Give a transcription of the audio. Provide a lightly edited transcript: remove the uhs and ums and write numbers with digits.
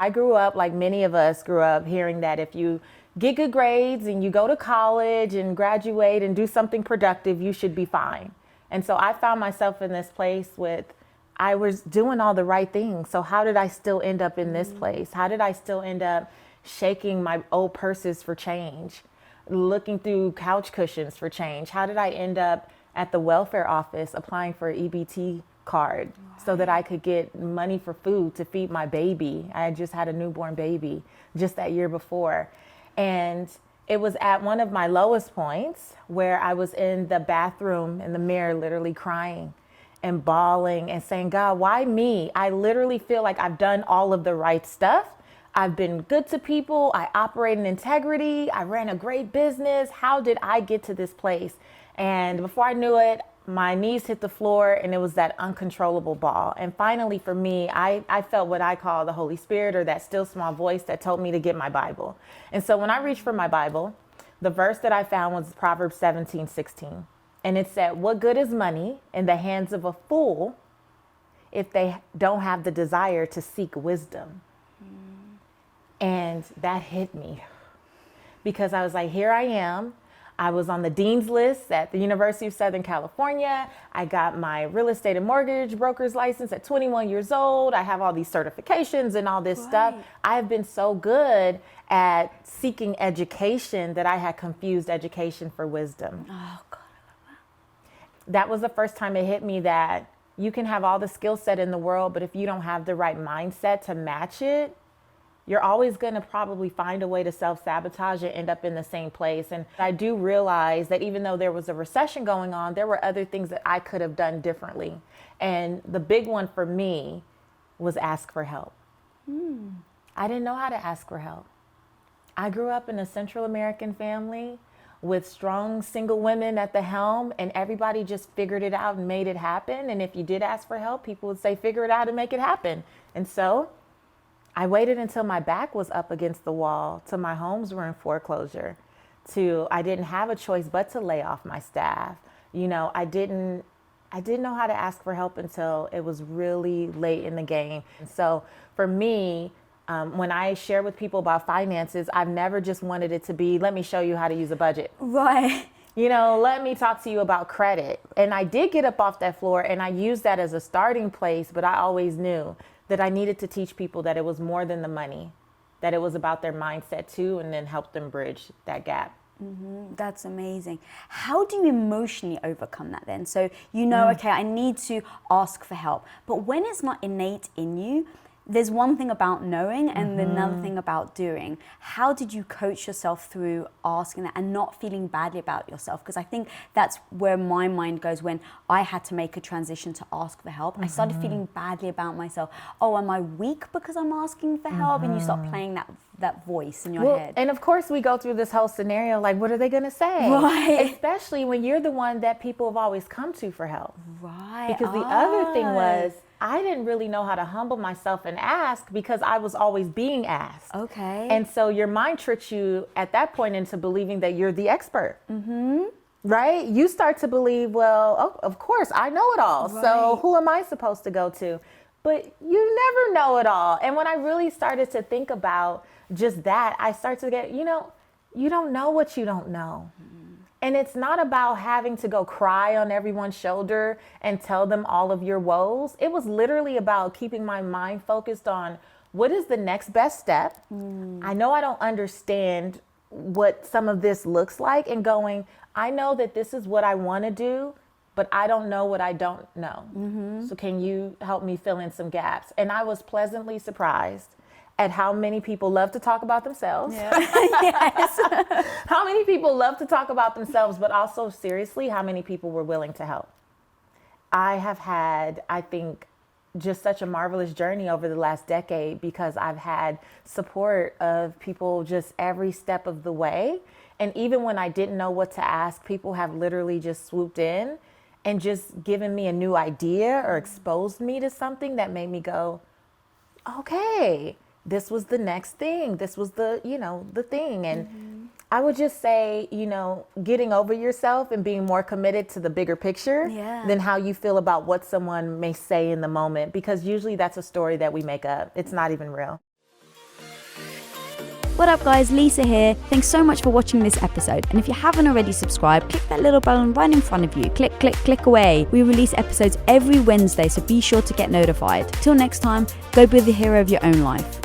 I grew up, like many of us grew up, hearing that if you get good grades and you go to college and graduate and do something productive, you should be fine. And so I found myself in this place with, I was doing all the right things. So how did I still end up in this place? How did I still end up shaking my old purses for change, looking through couch cushions for change? How did I end up at the welfare office applying for an EBT card so that I could get money for food to feed my baby? I had just had a newborn baby just that year before. And it was at one of my lowest points where I was in the bathroom in the mirror, literally crying and bawling and saying, God, why me? I literally feel like I've done all of the right stuff. I've been good to people. I operate in integrity. I ran a great business. How did I get to this place? And before I knew it, my knees hit the floor and it was that uncontrollable bawl. And finally for me, I felt what I call the Holy Spirit, or that still small voice that told me to get my Bible. And so when I reached for my Bible, the verse that I found was Proverbs 17:16. And it said, what good is money in the hands of a fool if they don't have the desire to seek wisdom? And that hit me because I was like, here I am. I was on the dean's list at the University of Southern California. I got my real estate and mortgage broker's license at 21 years old. I have all these certifications and all this stuff. I have been so good at seeking education that I had confused education for wisdom. Oh, God. That was the first time it hit me that you can have all the skill set in the world, but if you don't have the right mindset to match it, you're always going to probably find a way to self-sabotage and end up in the same place. And I do realize that even though there was a recession going on, there were other things that I could have done differently. And the big one for me was ask for help. I didn't know how to ask for help. I grew up in a Central American family with strong single women at the helm, and everybody just figured it out and made it happen. And if you did ask for help, people would say, figure it out and make it happen. And so I waited until my back was up against the wall, till my homes were in foreclosure, I didn't have a choice but to lay off my staff. You know, I didn't know how to ask for help until it was really late in the game. And so for me, when I share with people about finances, I've never just wanted it to be, let me show you how to use a budget. Right. You know, let me talk to you about credit. And I did get up off that floor and I used that as a starting place, but I always knew that I needed to teach people that it was more than the money, that it was about their mindset too, and then help them bridge that gap. That's amazing. How do you emotionally overcome that then? So you know, okay, I need to ask for help, but when it's not innate in you, there's one thing about knowing and another thing about doing. How did you coach yourself through asking that and not feeling badly about yourself? Because I think that's where my mind goes when I had to make a transition to ask for help. I started feeling badly about myself. Oh, am I weak because I'm asking for help? And you start playing that voice in your head. And of course we go through this whole scenario like, what are they going to say? Right. Especially when you're the one that people have always come to for help. Right. Because the other thing was, I didn't really know how to humble myself and ask because I was always being asked. Okay. And so your mind tricks you at that point into believing that you're the expert. Right? You start to believe, well, oh, of course, I know it all. Right. So who am I supposed to go to? But you never know it all. And when I really started to think about just that, I started to get, you don't know what you don't know. And it's not about having to go cry on everyone's shoulder and tell them all of your woes. It was literally about keeping my mind focused on what is the next best step. I know I don't understand what some of this looks like, and going, I know that this is what I want to do, but I don't know what I don't know. So can you help me fill in some gaps? And I was pleasantly surprised at how many people love to talk about themselves. Yes. How many people love to talk about themselves, but also seriously, how many people were willing to help? I have had, I think, just such a marvelous journey over the last decade because I've had support of people just every step of the way. And even when I didn't know what to ask, people have literally just swooped in and just given me a new idea or exposed me to something that made me go, okay, this was the next thing. This was the thing. And I would just say, getting over yourself and being more committed to the bigger picture than how you feel about what someone may say in the moment, because usually that's a story that we make up. It's not even real. What up guys, Lisa here. Thanks so much for watching this episode. And if you haven't already subscribed, click that little button right in front of you. Click, click, click away. We release episodes every Wednesday, so be sure to get notified. Till next time, go be the hero of your own life.